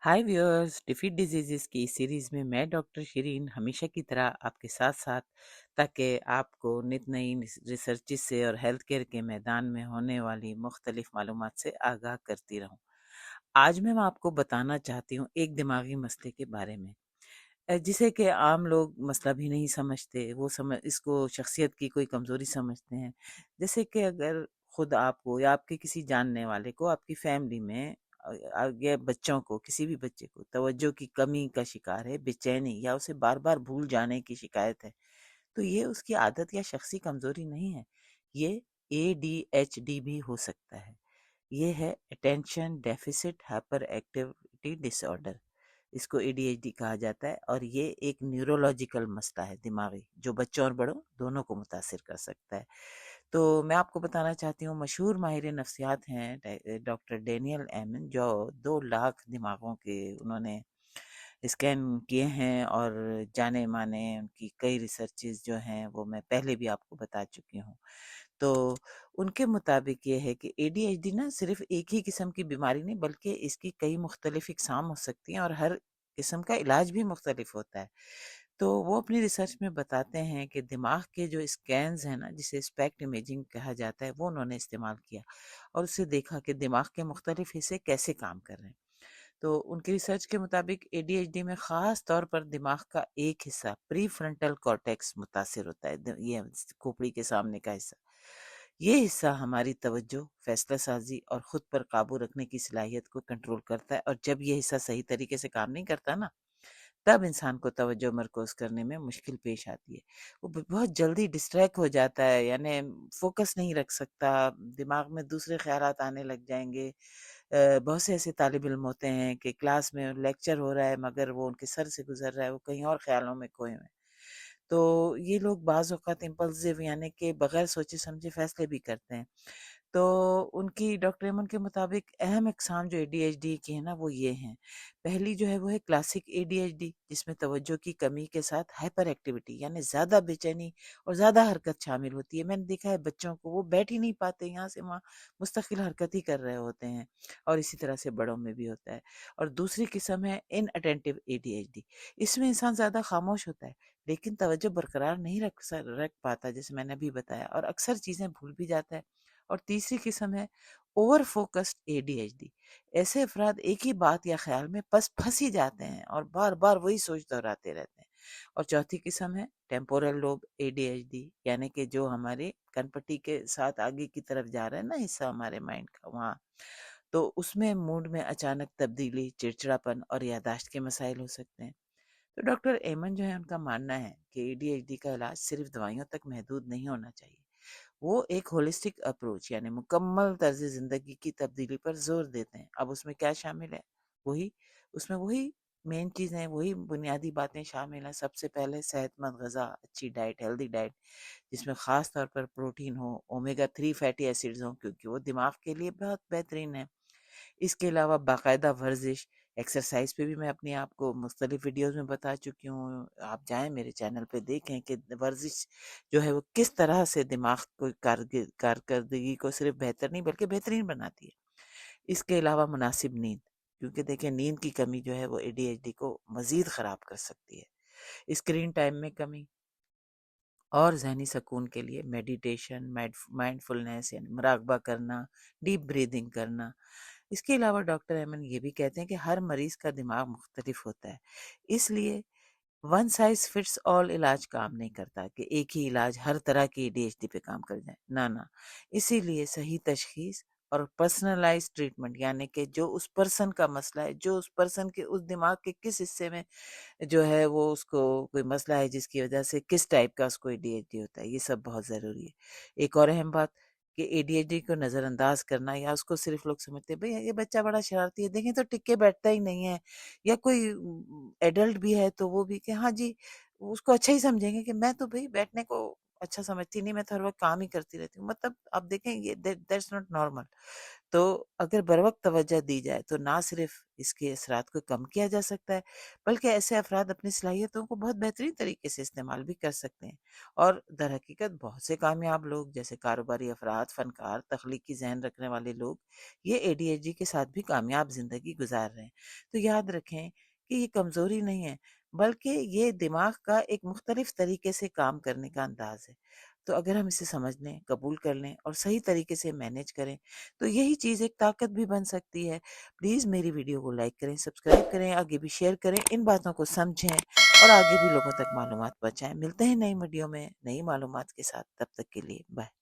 हाय viewers, defeat diseases की इस series में मैं डॉक्टर शिरीन हमेशा की तरह आपके साथ साथ, ताकि आपको नित नई रिसर्चेस से और हेल्थ केयर के मैदान में होने वाली मुख्तलिफ मालूमात से आगाह करती रहूं। आज मैं आपको बताना चाहती हूँ एक दिमागी मसले के बारे में, जिसे कि आम लोग मसला भी नहीं समझते। वो समझ इसको शख्सियत की कोई कमज़ोरी समझते हैं। जैसे कि अगर खुद आपको या आपके किसी जानने वाले को, आपकी फैमिली में या बच्चों को, किसी भी बच्चे को तवज्जो की कमी का शिकार है, बेचैनी या उसे बार बार भूल जाने की शिकायत है, तो ये उसकी आदत या शख्सी कमज़ोरी नहीं है। ये ADHD भी हो सकता है। ये है attention deficit hyper activity disorder. इसको ADHD कहा जाता है और ये एक न्यूरोलॉजिकल मसला है दिमागी, जो बच्चों और बड़ों दोनों को मुतासिर कर सकता है। तो मैं आपको बताना चाहती हूँ, मशहूर माहिर नफ्सियात हैं डॉक्टर डेनियल एमन, जो 2 लाख दिमागों के उन्होंने स्कैन किए हैं, और जाने माने उनकी कई रिसर्चेज जो हैं वो मैं पहले भी आपको बता चुकी हूँ। तो उनके मुताबिक ये है कि ADHD ना सिर्फ एक ही किस्म की बीमारी नहीं, बल्कि इसकी कई मुख्तलिफ इकसाम हो सकती हैं और हर किस्म का इलाज भी मुख्तलिफ होता है। तो वो अपनी रिसर्च में बताते हैं कि दिमाग के जो स्कैन्स हैं ना, जिसे स्पेक्ट इमेजिंग कहा जाता है, वो उन्होंने इस्तेमाल किया और उससे देखा कि दिमाग के मुख्तलिफ हिस्से कैसे काम कर रहे हैं। तो उनकी रिसर्च के मुताबिक ADHD में ख़ास तौर पर दिमाग का एक हिस्सा प्री फ्रंटल कॉर्टेक्स मुतासिर होता है। ये खोपड़ी के सामने का हिस्सा, ये हिस्सा हमारी तवज्जो, फैसला साजी और ख़ुद पर काबू रखने की सलाहियत को कंट्रोल करता है। और जब ये हिस्सा सही तरीके से काम नहीं करता ना, तब इंसान को तवज्जो मरकूज़ करने में मुश्किल पेश आती है। वो बहुत जल्दी डिस्ट्रैक्ट हो जाता है, यानी फोकस नहीं रख सकता, दिमाग में दूसरे ख्यालात आने लग जाएंगे। बहुत से ऐसे तालिब इल्म होते हैं कि क्लास में लेक्चर हो रहा है, मगर वो उनके सर से गुजर रहा है, वो कहीं और ख्यालों में खोए हुए हैं। तो ये लोग बाज़ औक़ात इम्पल्सिव, यानी कि बगैर सोचे समझे फ़ैसले भी करते हैं। तो उनकी डॉक्टर एमन के मुताबिक अहम इकसाम जो ADHD की है ना, वो ये हैं। पहली जो है वो है क्लासिक ADHD, जिसमें तवज्जो की कमी के साथ हाइपर एक्टिविटी, यानी ज़्यादा बेचैनी और ज़्यादा हरकत शामिल होती है। मैंने देखा है बच्चों को, वो बैठ ही नहीं पाते, यहाँ से वहाँ मुस्तकिल हरकत ही कर रहे होते हैं, और इसी तरह से बड़ों में भी होता है। और दूसरी किस्म है इनअटेंटिव ADHD। इसमें इंसान ज़्यादा खामोश होता है, लेकिन तवज्जो बरकरार नहीं रख पाता, जैसे मैंने अभी बताया, और अक्सर चीज़ें भूल भी जाता है। और तीसरी किस्म है ओवर फोकस्ड ADHD। ऐसे अफराद एक ही बात या ख्याल में बस फंस ही जाते हैं और बार बार वही सोच दोहराते रहते हैं। और चौथी किस्म है टेम्पोरल लोब ADHD, यानी कि जो हमारे कनपट्टी के साथ आगे की तरफ जा रहा है ना हिस्सा हमारे माइंड का, वहाँ। तो उसमें मूड में अचानक तब्दीली, चिड़चिड़ापन और यादाश्त के मसाइल हो सकते हैं। तो डॉक्टर एमन जो है, उनका मानना है कि ADHD का इलाज सिर्फ दवाइयों तक महदूद नहीं होना चाहिए। वो एक होलिस्टिक अप्रोच, यानी मुकम्मल तर्ज ज़िंदगी की तब्दीली पर ज़ोर देते हैं। अब उसमें क्या शामिल है? वही उसमें वही मेन चीज़ें, वही बुनियादी बातें शामिल हैं। सबसे पहले सेहतमंद ग़िज़ा, अच्छी डाइट, हेल्दी डाइट, जिसमें ख़ास तौर पर प्रोटीन हो, ओमेगा 3 फैटी एसिड्स हों, क्योंकि वो दिमाग के लिए बहुत बेहतरीन है। इसके अलावा बाकायदा वर्जिश, एक्सरसाइज पे भी मैं अपनी आपको मुख्तलिफ वीडियोज़ में बता चुकी हूँ। आप जाएँ मेरे चैनल पे, देखें कि वर्जिश जो है वो किस तरह से दिमाग को कारकर्दगी को सिर्फ बेहतर नहीं बल्कि बेहतरीन बनाती है। इसके अलावा मुनासिब नींद, क्योंकि देखिए नींद की कमी जो है वो ADHD को मज़ीद ख़राब कर सकती है। स्क्रीन टाइम में कमी और ज़हनी सुकून के लिए मेडिटेशन, माइंडफुलनेस यानी मुराकबा करना, डीप ब्रीदिंग करना। इसके अलावा डॉक्टर अयमन ये भी कहते हैं कि हर मरीज़ का दिमाग मुख्तलिफ होता है, इसलिए वन साइज़ फिट्स ऑल इलाज काम नहीं करता कि एक ही इलाज हर तरह की ADHD पे काम कर जाए, ना ना। इसीलिए सही तशखीस और पर्सनलाइज्ड ट्रीटमेंट, यानी कि जो उस पर्सन का मसला है, जो उस पर्सन के उस दिमाग के किस हिस्से में जो है वो उसको कोई मसला है, जिसकी वजह से किस टाइप का उसको ADHD होता है, ये सब बहुत ज़रूरी है। एक और अहम बात कि ADHD को नज़रअंदाज करना, या उसको सिर्फ लोग समझते हैं भाई ये बच्चा बड़ा शरारती है, देखें तो टिक के बैठता ही नहीं है, या कोई एडल्ट भी है तो वो भी कि हाँ जी, उसको अच्छा ही समझेंगे कि मैं तो भाई बैठने को اچھا سمجھتی نہیں، میں تو ہر وقت کام ہی کرتی رہتی ہوں، مطلب آپ دیکھیں یہ دیٹس ناٹ نارمل۔ تو اگر بروقت توجہ دی جائے تو نہ صرف اس کے اثرات کو کم کیا جا سکتا ہے، بلکہ ایسے افراد اپنی صلاحیتوں کو بہت بہترین طریقے سے استعمال بھی کر سکتے ہیں۔ اور در حقیقت بہت سے کامیاب لوگ جیسے کاروباری افراد، فنکار، تخلیقی ذہن رکھنے والے لوگ یہ اے ڈی ایچ ڈی کے ساتھ بھی کامیاب زندگی گزار رہے ہیں۔ تو یاد رکھیں کہ یہ کمزوری نہیں ہے، بلکہ یہ دماغ کا ایک مختلف طریقے سے کام کرنے کا انداز ہے۔ تو اگر ہم اسے سمجھ لیں، قبول کر لیں اور صحیح طریقے سے مینیج کریں تو یہی چیز ایک طاقت بھی بن سکتی ہے۔ پلیز میری ویڈیو کو لائک کریں، سبسکرائب کریں، آگے بھی شیئر کریں، ان باتوں کو سمجھیں اور آگے بھی لوگوں تک معلومات پہنچائیں۔ ملتے ہیں نئی ویڈیو میں نئی معلومات کے ساتھ، تب تک کے لیے بائے۔